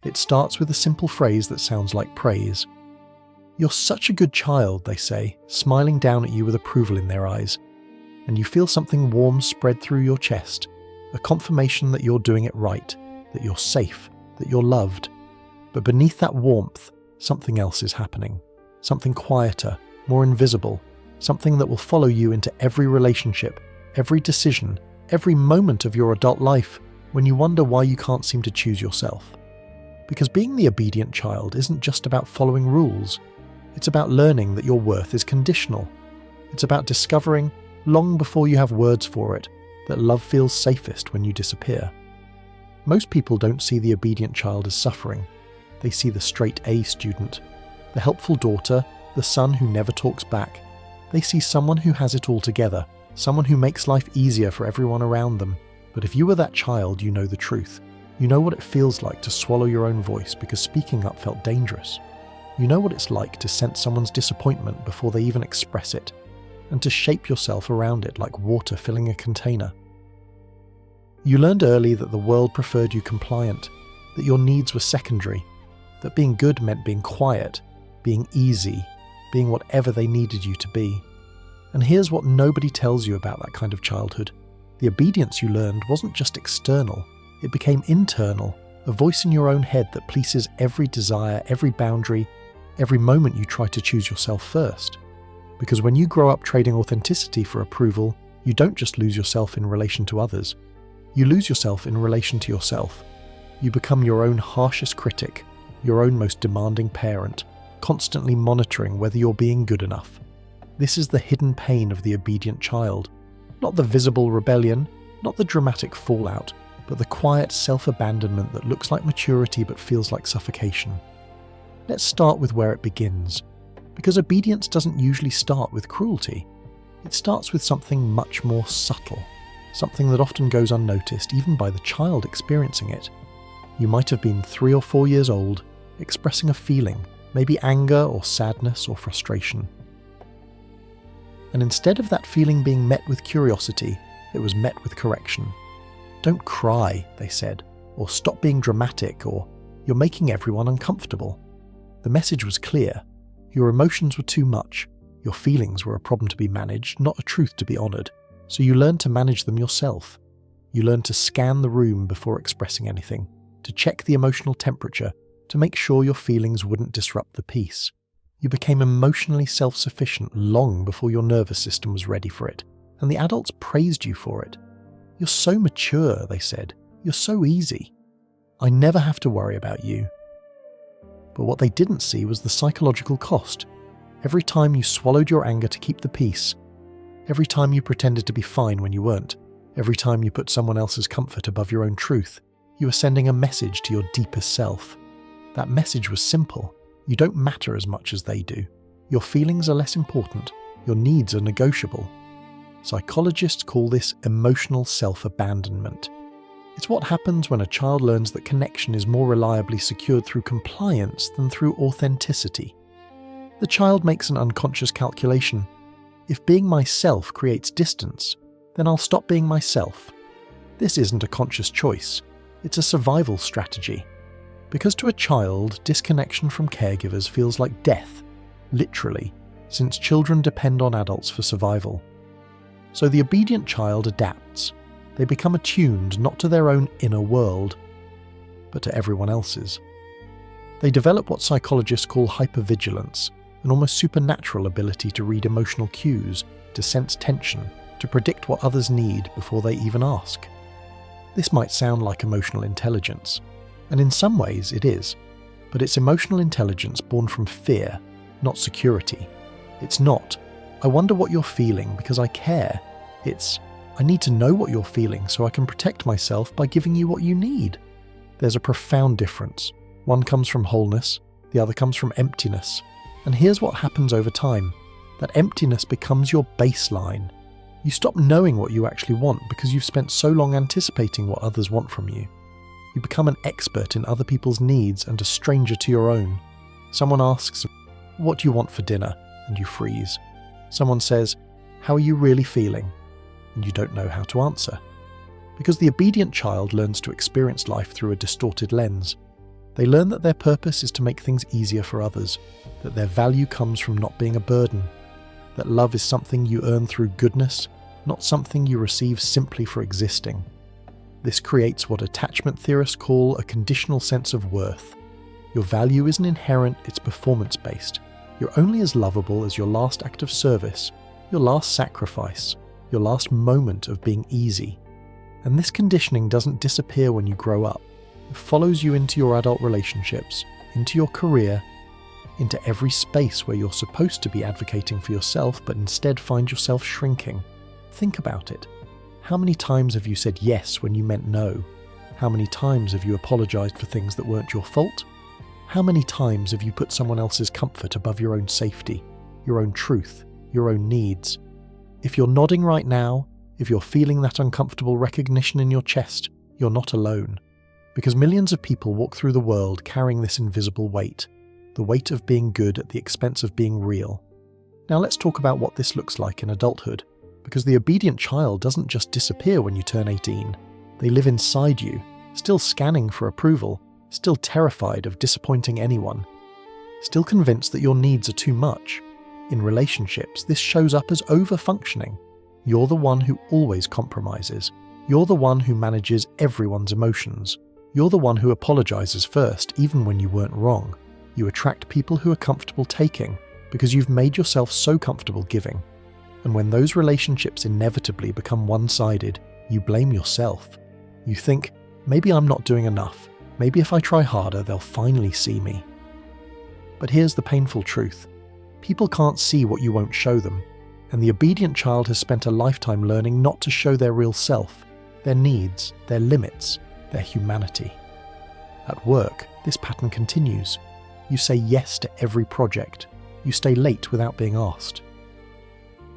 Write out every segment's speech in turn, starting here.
It starts with a simple phrase that sounds like praise. "You're such a good child," they say, smiling down at you with approval in their eyes. And you feel something warm spread through your chest, a confirmation that you're doing it right, that you're safe, that you're loved. But beneath that warmth, something else is happening. Something quieter, more invisible, something that will follow you into every relationship, every decision, every moment of your adult life when you wonder why you can't seem to choose yourself. Because being the obedient child isn't just about following rules. It's about learning that your worth is conditional. It's about discovering, long before you have words for it, that love feels safest when you disappear. Most people don't see the obedient child as suffering. They see the straight A student, the helpful daughter, the son who never talks back. They see someone who has it all together, someone who makes life easier for everyone around them. But if you were that child, you know the truth. You know what it feels like to swallow your own voice because speaking up felt dangerous. You know what it's like to sense someone's disappointment before they even express it, and to shape yourself around it like water filling a container. You learned early that the world preferred you compliant, that your needs were secondary, that being good meant being quiet, being easy, being whatever they needed you to be. And here's what nobody tells you about that kind of childhood. The obedience you learned wasn't just external, it became internal, a voice in your own head that polices every desire, every boundary, every moment you try to choose yourself first. Because when you grow up trading authenticity for approval, you don't just lose yourself in relation to others. You lose yourself in relation to yourself. You become your own harshest critic, your own most demanding parent, constantly monitoring whether you're being good enough. This is the hidden pain of the obedient child. Not the visible rebellion, not the dramatic fallout, but the quiet self-abandonment that looks like maturity but feels like suffocation. Let's start with where it begins. Because obedience doesn't usually start with cruelty. It starts with something much more subtle, something that often goes unnoticed even by the child experiencing it. You might have been 3 or 4 years old, expressing a feeling, maybe anger or sadness or frustration. And instead of that feeling being met with curiosity, it was met with correction. "Don't cry," they said, or "stop being dramatic," or "you're making everyone uncomfortable." The message was clear. Your emotions were too much. Your feelings were a problem to be managed, not a truth to be honoured. So you learned to manage them yourself. You learned to scan the room before expressing anything, to check the emotional temperature, to make sure your feelings wouldn't disrupt the peace. You became emotionally self-sufficient long before your nervous system was ready for it, and the adults praised you for it. "You're so mature," they said. "You're so easy. I never have to worry about you." But what they didn't see was the psychological cost. Every time you swallowed your anger to keep the peace, every time you pretended to be fine when you weren't, every time you put someone else's comfort above your own truth, you were sending a message to your deepest self. That message was simple. You don't matter as much as they do. Your feelings are less important. Your needs are negotiable. Psychologists call this emotional self-abandonment. It's what happens when a child learns that connection is more reliably secured through compliance than through authenticity. The child makes an unconscious calculation. If being myself creates distance, then I'll stop being myself. This isn't a conscious choice. It's a survival strategy. Because to a child, disconnection from caregivers feels like death, literally, since children depend on adults for survival. So the obedient child adapts. They become attuned not to their own inner world, but to everyone else's. They develop what psychologists call hypervigilance, an almost supernatural ability to read emotional cues, to sense tension, to predict what others need before they even ask. This might sound like emotional intelligence, and in some ways it is, but it's emotional intelligence born from fear, not security. It's not, "I wonder what you're feeling because I care." It's, "I need to know what you're feeling so I can protect myself by giving you what you need." There's a profound difference. One comes from wholeness, the other comes from emptiness. And here's what happens over time. That emptiness becomes your baseline. You stop knowing what you actually want because you've spent so long anticipating what others want from you. You become an expert in other people's needs and a stranger to your own. Someone asks, "What do you want for dinner?" and you freeze. Someone says, "How are you really feeling?" and you don't know how to answer. Because the obedient child learns to experience life through a distorted lens. They learn that their purpose is to make things easier for others, that their value comes from not being a burden, that love is something you earn through goodness, not something you receive simply for existing. This creates what attachment theorists call a conditional sense of worth. Your value isn't inherent, it's performance-based. You're only as lovable as your last act of service, your last sacrifice, your last moment of being easy. And this conditioning doesn't disappear when you grow up. It follows you into your adult relationships, into your career, into every space where you're supposed to be advocating for yourself but instead find yourself shrinking. Think about it. How many times have you said yes when you meant no? How many times have you apologized for things that weren't your fault? How many times have you put someone else's comfort above your own safety, your own truth, your own needs? If you're nodding right now, if you're feeling that uncomfortable recognition in your chest, you're not alone. Because millions of people walk through the world carrying this invisible weight, the weight of being good at the expense of being real. Now let's talk about what this looks like in adulthood, because the obedient child doesn't just disappear when you turn 18. They live inside you, still scanning for approval, still terrified of disappointing anyone, still convinced that your needs are too much. In relationships, this shows up as over-functioning. You're the one who always compromises. You're the one who manages everyone's emotions. You're the one who apologizes first, even when you weren't wrong. You attract people who are comfortable taking, because you've made yourself so comfortable giving. And when those relationships inevitably become one-sided, you blame yourself. You think, maybe I'm not doing enough. Maybe if I try harder, they'll finally see me. But here's the painful truth. People can't see what you won't show them, and the obedient child has spent a lifetime learning not to show their real self, their needs, their limits, their humanity. At work, this pattern continues. You say yes to every project. You stay late without being asked.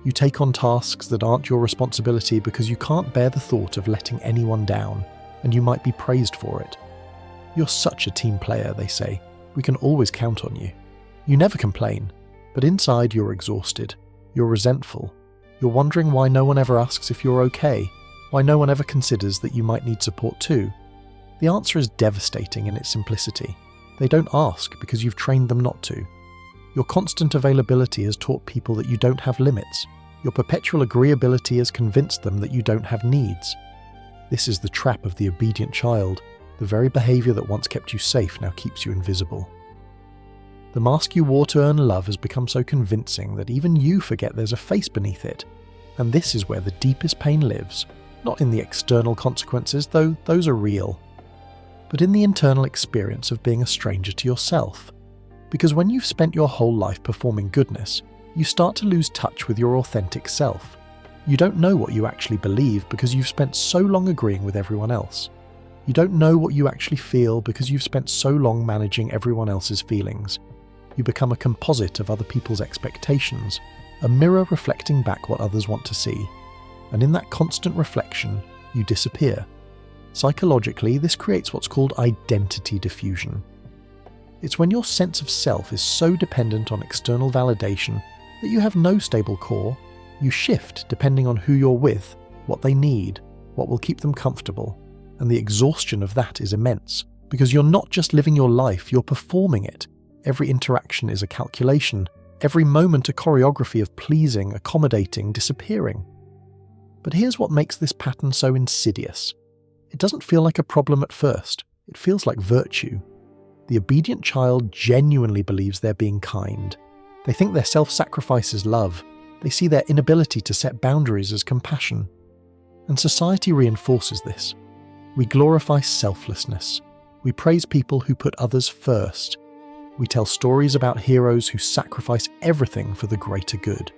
You take on tasks that aren't your responsibility because you can't bear the thought of letting anyone down, and you might be praised for it. You're such a team player, they say. We can always count on you. You never complain, but inside you're exhausted. You're resentful. You're wondering why no one ever asks if you're okay, why no one ever considers that you might need support too. The answer is devastating in its simplicity. They don't ask because you've trained them not to. Your constant availability has taught people that you don't have limits. Your perpetual agreeability has convinced them that you don't have needs. This is the trap of the obedient child. The very behavior that once kept you safe now keeps you invisible. The mask you wore to earn love has become so convincing that even you forget there's a face beneath it. And this is where the deepest pain lives, not in the external consequences, though those are real, but in the internal experience of being a stranger to yourself. Because when you've spent your whole life performing goodness, you start to lose touch with your authentic self. You don't know what you actually believe because you've spent so long agreeing with everyone else. You don't know what you actually feel because you've spent so long managing everyone else's feelings. You become a composite of other people's expectations, a mirror reflecting back what others want to see. And in that constant reflection, you disappear. Psychologically, this creates what's called identity diffusion. It's when your sense of self is so dependent on external validation that you have no stable core. You shift depending on who you're with, what they need, what will keep them comfortable. And the exhaustion of that is immense, because you're not just living your life, you're performing it. Every interaction is a calculation, every moment a choreography of pleasing, accommodating, disappearing. But here's what makes this pattern so insidious. It doesn't feel like a problem at first, it feels like virtue. The obedient child genuinely believes they're being kind. They think their self-sacrifice is love. They see their inability to set boundaries as compassion. And society reinforces this. We glorify selflessness. We praise people who put others first. We tell stories about heroes who sacrifice everything for the greater good.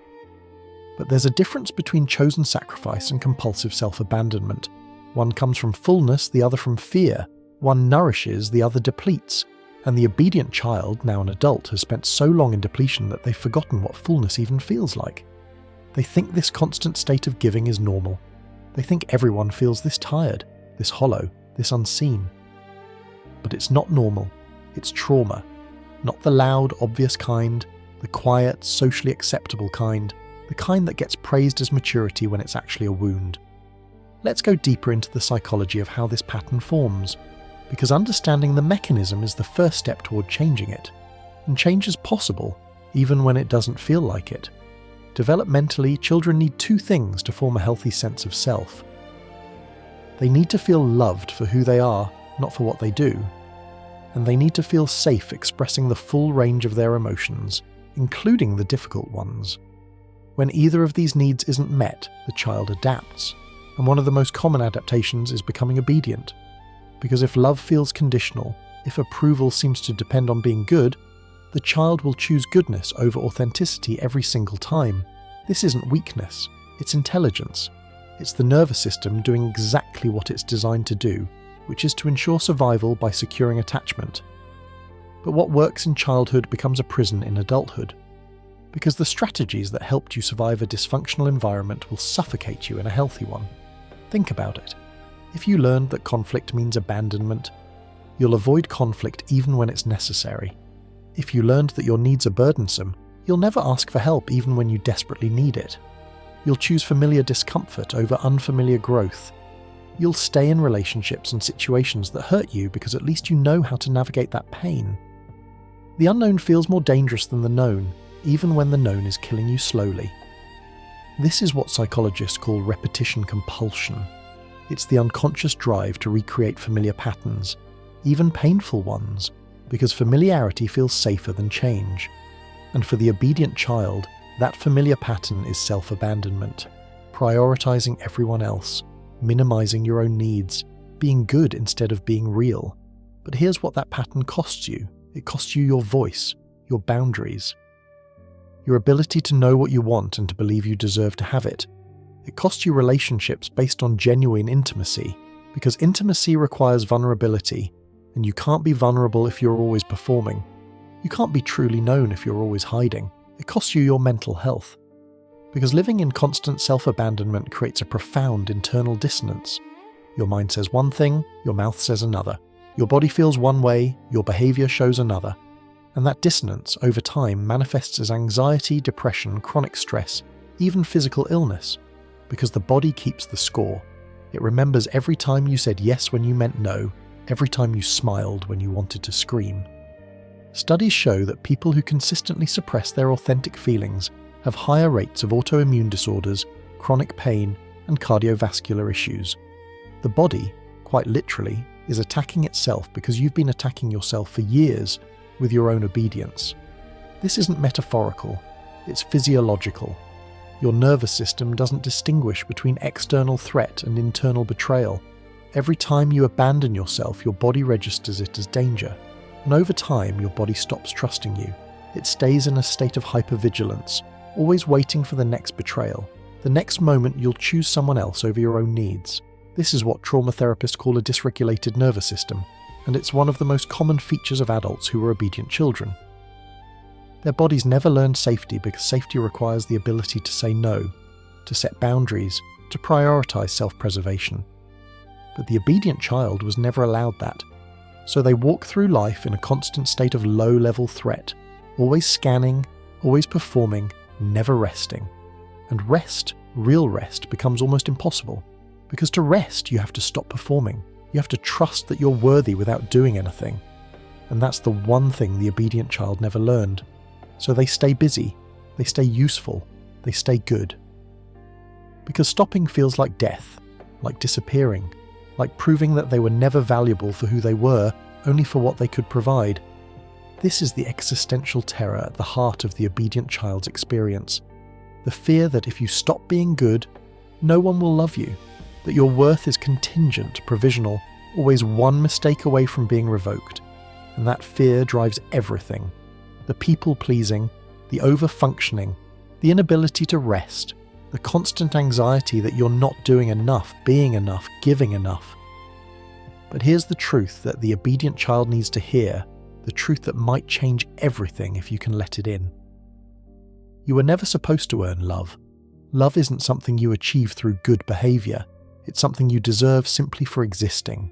But there's a difference between chosen sacrifice and compulsive self-abandonment. One comes from fullness, the other from fear. One nourishes, the other depletes. And the obedient child, now an adult, has spent so long in depletion that they've forgotten what fullness even feels like. They think this constant state of giving is normal. They think everyone feels this tired, this hollow, this unseen. But it's not normal. It's trauma. Not the loud, obvious kind, the quiet, socially acceptable kind, the kind that gets praised as maturity when it's actually a wound. Let's go deeper into the psychology of how this pattern forms, because understanding the mechanism is the first step toward changing it. And change is possible, even when it doesn't feel like it. Developmentally, children need two things to form a healthy sense of self. They need to feel loved for who they are, not for what they do. And they need to feel safe expressing the full range of their emotions, including the difficult ones. When either of these needs isn't met, the child adapts. And one of the most common adaptations is becoming obedient. Because if love feels conditional, if approval seems to depend on being good, the child will choose goodness over authenticity every single time. This isn't weakness, it's intelligence. It's the nervous system doing exactly what it's designed to do, which is to ensure survival by securing attachment. But what works in childhood becomes a prison in adulthood. Because the strategies that helped you survive a dysfunctional environment will suffocate you in a healthy one. Think about it. If you learned that conflict means abandonment, you'll avoid conflict even when it's necessary. If you learned that your needs are burdensome, you'll never ask for help even when you desperately need it. You'll choose familiar discomfort over unfamiliar growth. You'll stay in relationships and situations that hurt you because at least you know how to navigate that pain. The unknown feels more dangerous than the known, even when the known is killing you slowly. This is what psychologists call repetition compulsion. It's the unconscious drive to recreate familiar patterns, even painful ones, because familiarity feels safer than change. And for the obedient child, that familiar pattern is self-abandonment, prioritizing everyone else, minimizing your own needs, being good instead of being real. But here's what that pattern costs you. It costs you your voice, your boundaries, your ability to know what you want and to believe you deserve to have it. It costs you relationships based on genuine intimacy, because intimacy requires vulnerability, and you can't be vulnerable if you're always performing. You can't be truly known if you're always hiding. It costs you your mental health. Because living in constant self-abandonment creates a profound internal dissonance. Your mind says one thing, your mouth says another. Your body feels one way, your behavior shows another. And that dissonance, over time, manifests as anxiety, depression, chronic stress, even physical illness. Because the body keeps the score. It remembers every time you said yes when you meant no, every time you smiled when you wanted to scream. Studies show that people who consistently suppress their authentic feelings have higher rates of autoimmune disorders, chronic pain, and cardiovascular issues. The body, quite literally, is attacking itself because you've been attacking yourself for years with your own obedience. This isn't metaphorical, it's physiological. Your nervous system doesn't distinguish between external threat and internal betrayal. Every time you abandon yourself, your body registers it as danger. And over time, your body stops trusting you. It stays in a state of hypervigilance, always waiting for the next betrayal. The next moment you'll choose someone else over your own needs. This is what trauma therapists call a dysregulated nervous system, and it's one of the most common features of adults who are obedient children. Their bodies never learned safety because safety requires the ability to say no, to set boundaries, to prioritize self-preservation. But the obedient child was never allowed that. So they walk through life in a constant state of low-level threat, always scanning, always performing, never resting. And rest, real rest, becomes almost impossible. Because to rest, you have to stop performing. You have to trust that you're worthy without doing anything. And that's the one thing the obedient child never learned. So they stay busy, they stay useful, they stay good. Because stopping feels like death, like disappearing, like proving that they were never valuable for who they were, only for what they could provide. This is the existential terror at the heart of the obedient child's experience. The fear that if you stop being good, no one will love you, that your worth is contingent, provisional, always one mistake away from being revoked. And that fear drives everything. The people-pleasing, the over-functioning, the inability to rest, the constant anxiety that you're not doing enough, being enough, giving enough. But here's the truth that the obedient child needs to hear, the truth that might change everything if you can let it in. You were never supposed to earn love. Love isn't something you achieve through good behavior. It's something you deserve simply for existing.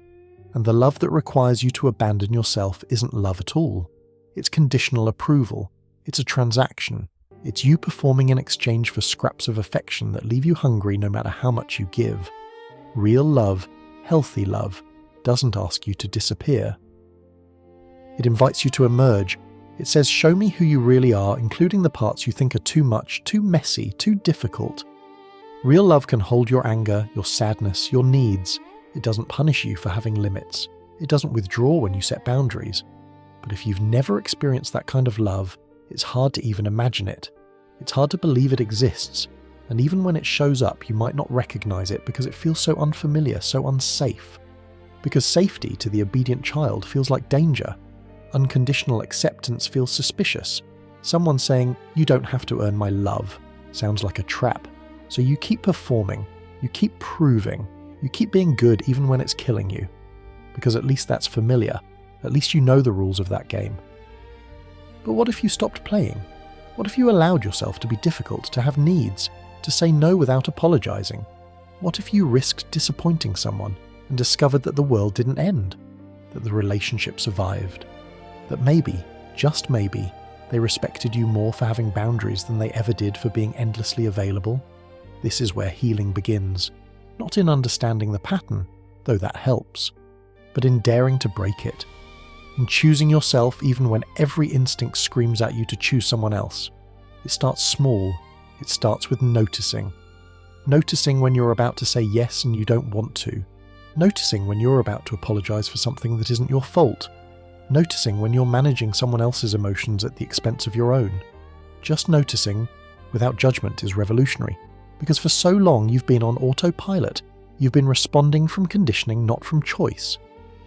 And the love that requires you to abandon yourself isn't love at all. It's conditional approval. It's a transaction. It's you performing in exchange for scraps of affection that leave you hungry no matter how much you give. Real love, healthy love, doesn't ask you to disappear. It invites you to emerge. It says, show me who you really are, including the parts you think are too much, too messy, too difficult. Real love can hold your anger, your sadness, your needs. It doesn't punish you for having limits. It doesn't withdraw when you set boundaries. But if you've never experienced that kind of love, it's hard to even imagine it. It's hard to believe it exists. And even when it shows up, you might not recognize it because it feels so unfamiliar, so unsafe. Because safety to the obedient child feels like danger. Unconditional acceptance feels suspicious. Someone saying, you don't have to earn my love, sounds like a trap. So you keep performing, you keep proving, you keep being good even when it's killing you. Because at least that's familiar. At least you know the rules of that game. But what if you stopped playing? What if you allowed yourself to be difficult, to have needs, to say no without apologizing? What if you risked disappointing someone and discovered that the world didn't end, that the relationship survived, that maybe, just maybe, they respected you more for having boundaries than they ever did for being endlessly available? This is where healing begins, not in understanding the pattern, though that helps, but in daring to break it, in choosing yourself even when every instinct screams at you to choose someone else. It starts small. It starts with noticing. Noticing when you're about to say yes and you don't want to. Noticing when you're about to apologize for something that isn't your fault. Noticing when you're managing someone else's emotions at the expense of your own. Just noticing, without judgment, is revolutionary. Because for so long you've been on autopilot. You've been responding from conditioning, not from choice.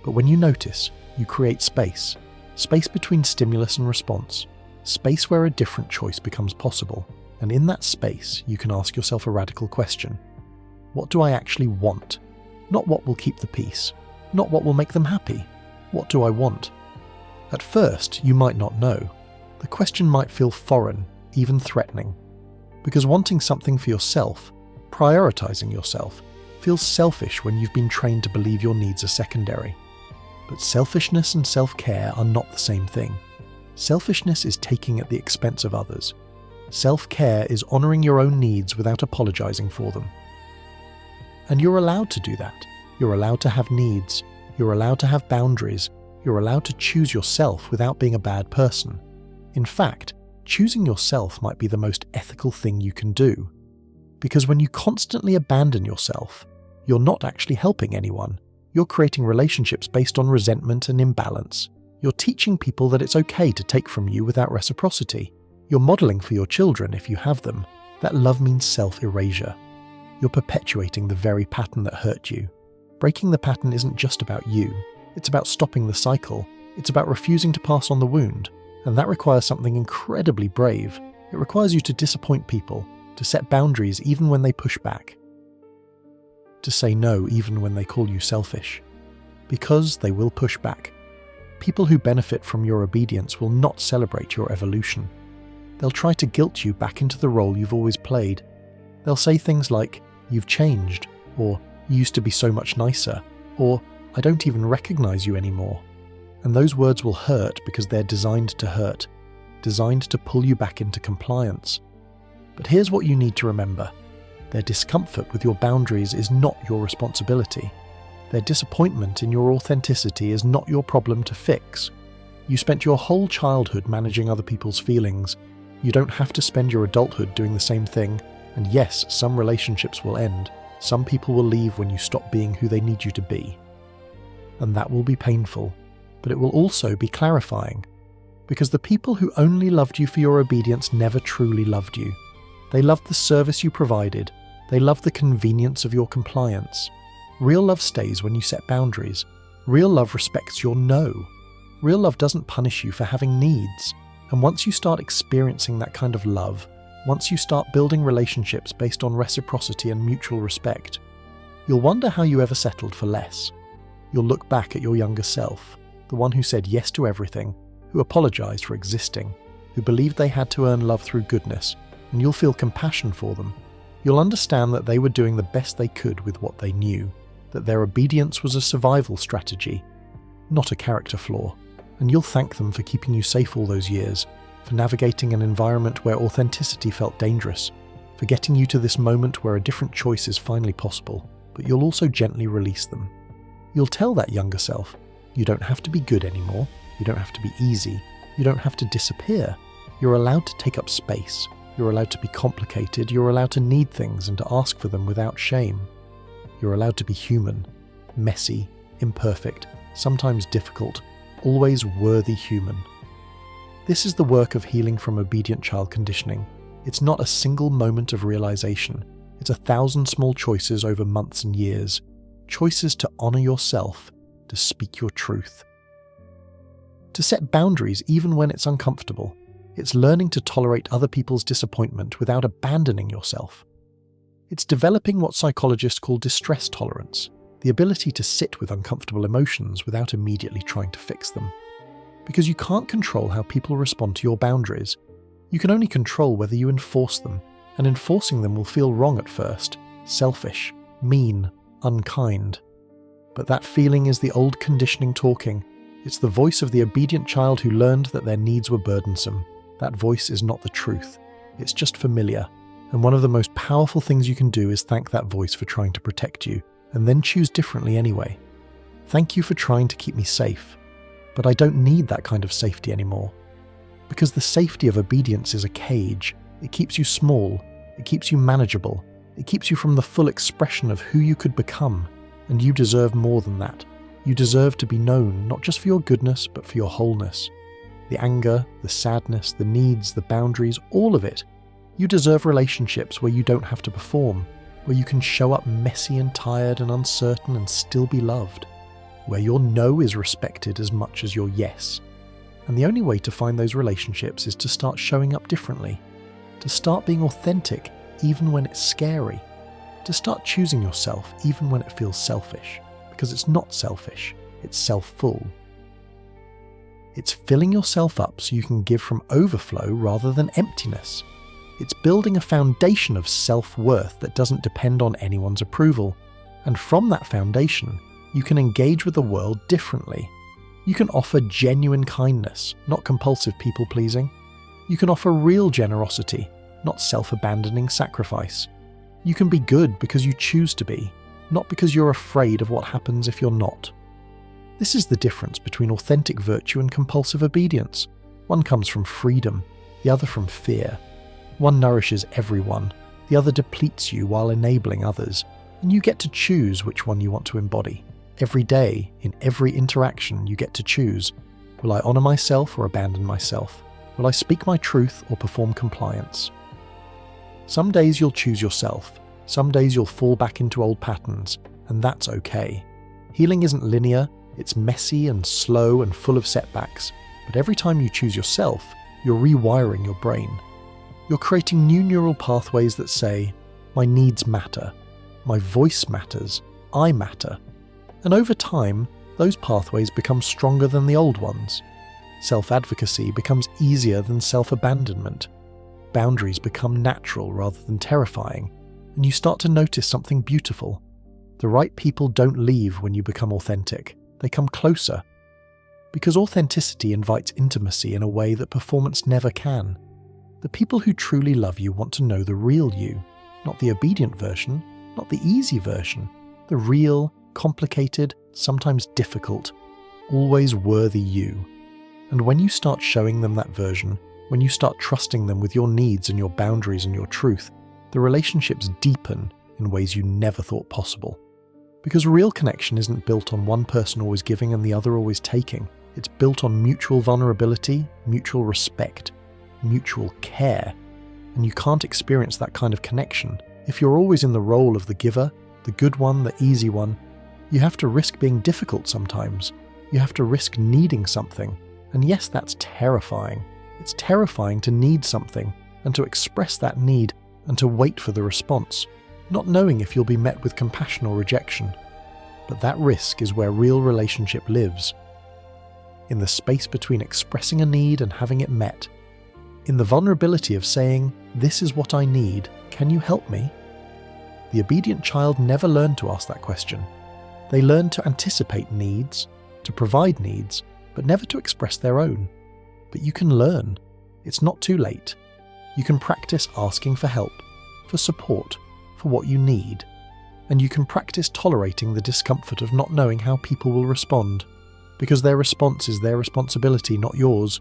But when you notice, you create space. Space between stimulus and response. Space where a different choice becomes possible. And in that space, you can ask yourself a radical question. What do I actually want? Not what will keep the peace. Not what will make them happy. What do I want? At first, you might not know. The question might feel foreign, even threatening. Because wanting something for yourself, prioritizing yourself, feels selfish when you've been trained to believe your needs are secondary. But selfishness and self-care are not the same thing. Selfishness is taking at the expense of others. Self-care is honoring your own needs without apologizing for them. And you're allowed to do that. You're allowed to have needs. You're allowed to have boundaries. You're allowed to choose yourself without being a bad person. In fact, choosing yourself might be the most ethical thing you can do. Because when you constantly abandon yourself, you're not actually helping anyone. You're creating relationships based on resentment and imbalance. You're teaching people that it's okay to take from you without reciprocity. You're modeling for your children, if you have them, that love means self-erasure. You're perpetuating the very pattern that hurt you. Breaking the pattern isn't just about you. It's about stopping the cycle. It's about refusing to pass on the wound. And that requires something incredibly brave. It requires you to disappoint people, to set boundaries even when they push back. To say no even when they call you selfish. Because they will push back. People who benefit from your obedience will not celebrate your evolution. They'll try to guilt you back into the role you've always played. They'll say things like, you've changed, or you used to be so much nicer, or I don't even recognize you anymore. And those words will hurt because they're designed to hurt, designed to pull you back into compliance. But here's what you need to remember. Their discomfort with your boundaries is not your responsibility. Their disappointment in your authenticity is not your problem to fix. You spent your whole childhood managing other people's feelings. You don't have to spend your adulthood doing the same thing. And yes, some relationships will end. Some people will leave when you stop being who they need you to be. And that will be painful, but it will also be clarifying. Because the people who only loved you for your obedience never truly loved you. They loved the service you provided. They loved the convenience of your compliance. Real love stays when you set boundaries. Real love respects your no. Real love doesn't punish you for having needs. And once you start experiencing that kind of love, once you start building relationships based on reciprocity and mutual respect, you'll wonder how you ever settled for less. You'll look back at your younger self, the one who said yes to everything, who apologized for existing, who believed they had to earn love through goodness, and you'll feel compassion for them. You'll understand that they were doing the best they could with what they knew, that their obedience was a survival strategy, not a character flaw, and you'll thank them for keeping you safe all those years, for navigating an environment where authenticity felt dangerous, for getting you to this moment where a different choice is finally possible, but you'll also gently release them. You'll tell that younger self, you don't have to be good anymore, you don't have to be easy, you don't have to disappear. You're allowed to take up space, you're allowed to be complicated, you're allowed to need things and to ask for them without shame. You're allowed to be human, messy, imperfect, sometimes difficult, always worthy human. This is the work of healing from obedient child conditioning. It's not a single moment of realization. It's 1,000 small choices over months and years. Choices to honor yourself, to speak your truth. To set boundaries even when it's uncomfortable. It's learning to tolerate other people's disappointment without abandoning yourself. It's developing what psychologists call distress tolerance, the ability to sit with uncomfortable emotions without immediately trying to fix them. Because you can't control how people respond to your boundaries. You can only control whether you enforce them, and enforcing them will feel wrong at first, selfish, mean, unkind. But that feeling is the old conditioning talking. It's the voice of the obedient child who learned that their needs were burdensome. That voice is not the truth. It's just familiar. And one of the most powerful things you can do is thank that voice for trying to protect you, and then choose differently anyway. Thank you for trying to keep me safe. But I don't need that kind of safety anymore. Because the safety of obedience is a cage. It keeps you small. It keeps you manageable. It keeps you from the full expression of who you could become. And you deserve more than that. You deserve to be known, not just for your goodness, but for your wholeness. The anger, the sadness, the needs, the boundaries, all of it. You deserve relationships where you don't have to perform, where you can show up messy and tired and uncertain and still be loved, where your no is respected as much as your yes. And the only way to find those relationships is to start showing up differently, to start being authentic even when it's scary, to start choosing yourself even when it feels selfish, because it's not selfish, it's self-full. It's filling yourself up so you can give from overflow rather than emptiness. It's building a foundation of self-worth that doesn't depend on anyone's approval. And from that foundation, you can engage with the world differently. You can offer genuine kindness, not compulsive people-pleasing. You can offer real generosity, not self-abandoning sacrifice. You can be good because you choose to be, not because you're afraid of what happens if you're not. This is the difference between authentic virtue and compulsive obedience. One comes from freedom, the other from fear. One nourishes everyone, the other depletes you while enabling others, and you get to choose which one you want to embody. Every day, in every interaction, you get to choose. Will I honor myself or abandon myself? Will I speak my truth or perform compliance? Some days you'll choose yourself. Some days you'll fall back into old patterns, and that's okay. Healing isn't linear, it's messy and slow and full of setbacks, but every time you choose yourself, you're rewiring your brain. You're creating new neural pathways that say, my needs matter, my voice matters, I matter. And over time, those pathways become stronger than the old ones. Self-advocacy becomes easier than self-abandonment. Boundaries become natural rather than terrifying, and you start to notice something beautiful. The right people don't leave when you become authentic. They come closer. Because authenticity invites intimacy in a way that performance never can. The people who truly love you want to know the real you, not the obedient version, not the easy version, the real, complicated, sometimes difficult, always worthy you. And when you start showing them that version, when you start trusting them with your needs and your boundaries and your truth, the relationships deepen in ways you never thought possible. Because real connection isn't built on one person always giving and the other always taking. It's built on mutual vulnerability, mutual respect, mutual care. And you can't experience that kind of connection if you're always in the role of the giver, the good one, the easy one. You have to risk being difficult sometimes. You have to risk needing something. And yes, that's terrifying. It's terrifying to need something and to express that need and to wait for the response, not knowing if you'll be met with compassion or rejection. But that risk is where real relationship lives. In the space between expressing a need and having it met. In the vulnerability of saying, this is what I need, can you help me? The obedient child never learned to ask that question. They learned to anticipate needs, to provide needs, but never to express their own. But you can learn. It's not too late. You can practice asking for help, for support, for what you need. And you can practice tolerating the discomfort of not knowing how people will respond, because their response is their responsibility, not yours.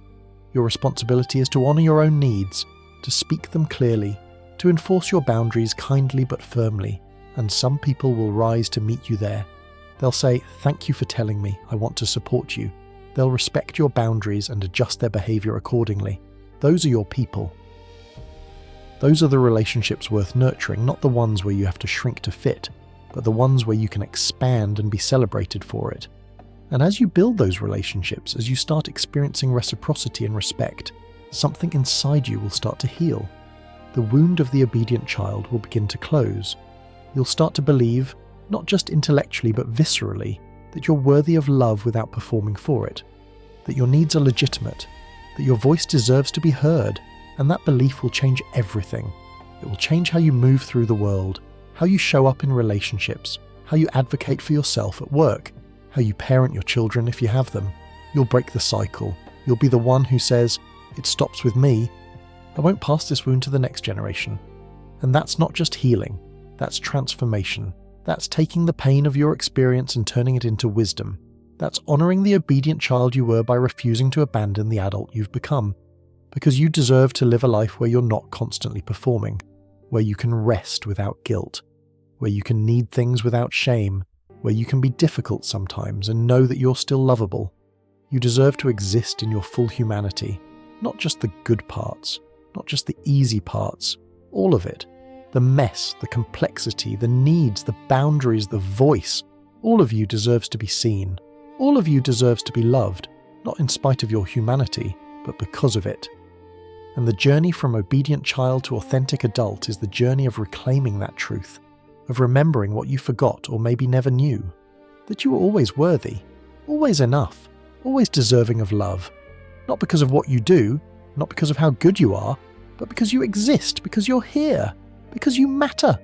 Your responsibility is to honour your own needs, to speak them clearly, to enforce your boundaries kindly but firmly, and some people will rise to meet you there. They'll say, "Thank you for telling me, I want to support you." They'll respect your boundaries and adjust their behaviour accordingly. Those are your people. Those are the relationships worth nurturing, not the ones where you have to shrink to fit, but the ones where you can expand and be celebrated for it. And as you build those relationships, as you start experiencing reciprocity and respect, something inside you will start to heal. The wound of the obedient child will begin to close. You'll start to believe, not just intellectually but viscerally, that you're worthy of love without performing for it, that your needs are legitimate, that your voice deserves to be heard, and that belief will change everything. It will change how you move through the world, how you show up in relationships, how you advocate for yourself at work, how you parent your children if you have them. You'll break the cycle. You'll be the one who says, "It stops with me. I won't pass this wound to the next generation." And that's not just healing, that's transformation. That's taking the pain of your experience and turning it into wisdom. That's honouring the obedient child you were by refusing to abandon the adult you've become. Because you deserve to live a life where you're not constantly performing, where you can rest without guilt, where you can need things without shame, where you can be difficult sometimes and know that you're still lovable. You deserve to exist in your full humanity, not just the good parts, not just the easy parts, all of it. The mess, the complexity, the needs, the boundaries, the voice. All of you deserves to be seen. All of you deserves to be loved, not in spite of your humanity, but because of it. And the journey from obedient child to authentic adult is the journey of reclaiming that truth, of remembering what you forgot or maybe never knew, that you were always worthy, always enough, always deserving of love, not because of what you do, not because of how good you are, but because you exist, because you're here, because you matter.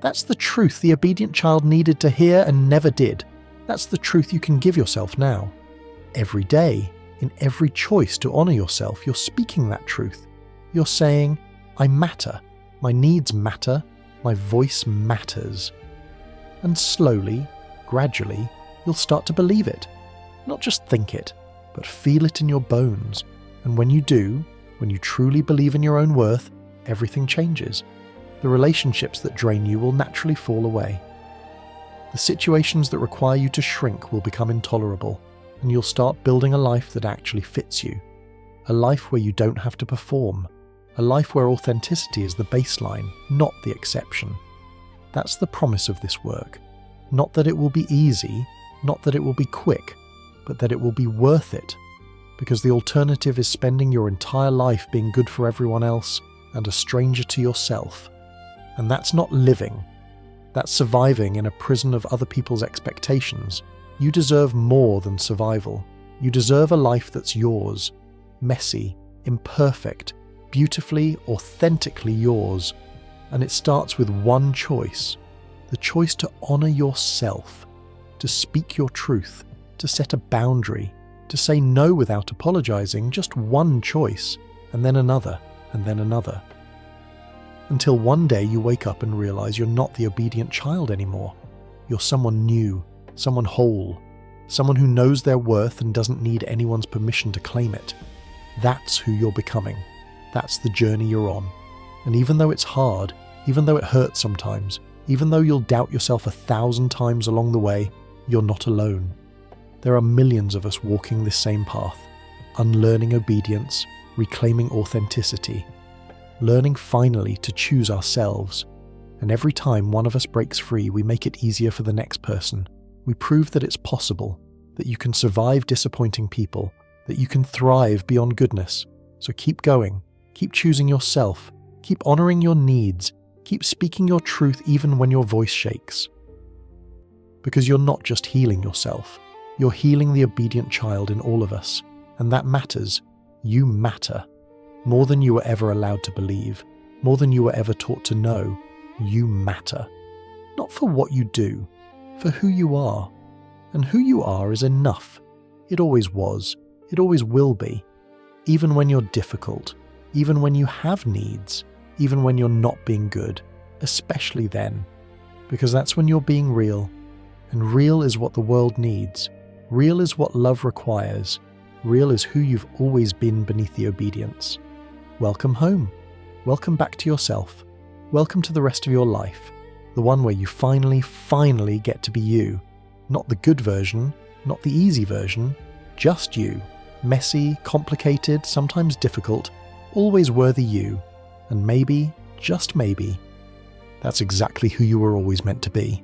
That's the truth the obedient child needed to hear and never did. That's the truth you can give yourself now. Every day, in every choice to honour yourself, you're speaking that truth. You're saying, "I matter, my needs matter, my voice matters." And slowly, gradually, you'll start to believe it. Not just think it, but feel it in your bones. And when you do, when you truly believe in your own worth, everything changes. The relationships that drain you will naturally fall away. The situations that require you to shrink will become intolerable, and you'll start building a life that actually fits you. A life where you don't have to perform. A life where authenticity is the baseline, not the exception. That's the promise of this work. Not that it will be easy, not that it will be quick, but that it will be worth it. Because the alternative is spending your entire life being good for everyone else and a stranger to yourself. And that's not living. That's surviving in a prison of other people's expectations. You deserve more than survival. You deserve a life that's yours. Messy, imperfect, beautifully, authentically yours. And it starts with one choice. The choice to honour yourself. To speak your truth. To set a boundary. To say no without apologising. Just one choice. And then another. And then another. Until one day you wake up and realise you're not the obedient child anymore. You're someone new, someone whole, someone who knows their worth and doesn't need anyone's permission to claim it. That's who you're becoming. That's the journey you're on. And even though it's hard, even though it hurts sometimes, even though you'll doubt yourself 1,000 times along the way, you're not alone. There are millions of us walking this same path, unlearning obedience, reclaiming authenticity, learning finally to choose ourselves. And every time one of us breaks free, we make it easier for the next person. We prove that it's possible, that you can survive disappointing people, that you can thrive beyond goodness. So keep going, keep choosing yourself, keep honouring your needs, keep speaking your truth even when your voice shakes. Because you're not just healing yourself, you're healing the obedient child in all of us. And that matters. You matter. More than you were ever allowed to believe, more than you were ever taught to know, you matter. Not for what you do, for who you are. And who you are is enough. It always was. It always will be. Even when you're difficult, even when you have needs, even when you're not being good, especially then. because that's when you're being real, and real is what the world needs. Real is what love requires. Real is who you've always been beneath the obedience. Welcome home. Welcome back to yourself. Welcome to the rest of your life, the one where you finally get to be you. Not the good version, not the easy version, just you. Messy, complicated, sometimes difficult, always worthy you. And maybe, just maybe, that's exactly who you were always meant to be.